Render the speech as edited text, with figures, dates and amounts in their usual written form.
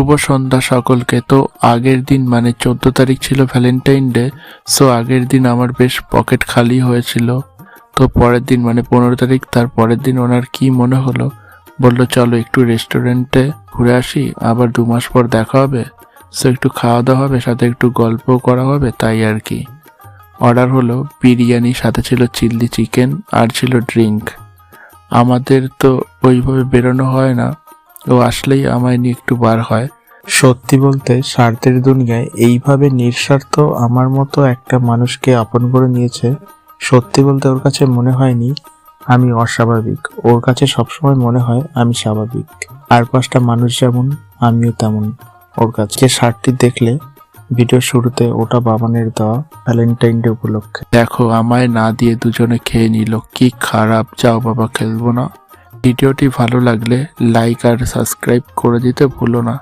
শুভ সন্ধ্যা সকলকে। তো আগের দিন মানে 14 তারিখ ছিল ভ্যালেন্টাইন ডে। সো আগের দিন আমার বেশ পকেট খালি হয়েছিল। তো পরের দিন মানে 15 তারিখ, তার পরের দিন ওনার কি মনে হলো, বললো চলো একটু রেস্টুরেন্টে ঘুরে আসি, আবার 2 মাস পর দেখা হবে। সো একটু খাওয়া দাওয়া হবে, সাথে একটু গল্প করা হবে, তাই আর কি। অর্ডার হলো বিরিয়ানি, সাথে ছিল চিলি চিকেন আর ছিল ড্রিঙ্ক। আমাদের তো ওইভাবে বেরোনো হয় না, ও আসলেই আমায় নিয়ে একটু বার হয়। সত্যি বলতে স্বার্থের দুনিয়ায় এইভাবে নিঃস্বার্থ আমার মতো একটা মানুষকে আপন করে নিয়েছে। সত্যি বলতে ওর কাছে মনে হয়নি আমি অস্বাভাবিক, ওর কাছে সবসময় মনে হয় আমি স্বাভাবিক। আর 5টা মানুষ যেমন আমিও তেমন ওর কাছে। যে শার্টটি দেখলে ভিডিও শুরুতে, ওটা বাবানের দেওয়া ভ্যালেন্টাইন ডে উপলক্ষে। দেখো আমায় না দিয়ে দুজনে খেয়ে নিল, কি খারাপ। যাও বাবা, খেলবো না। ভিডিওটি ভালো লাগলে লাইক আর সাবস্ক্রাইব করে দিতে ভুলো না।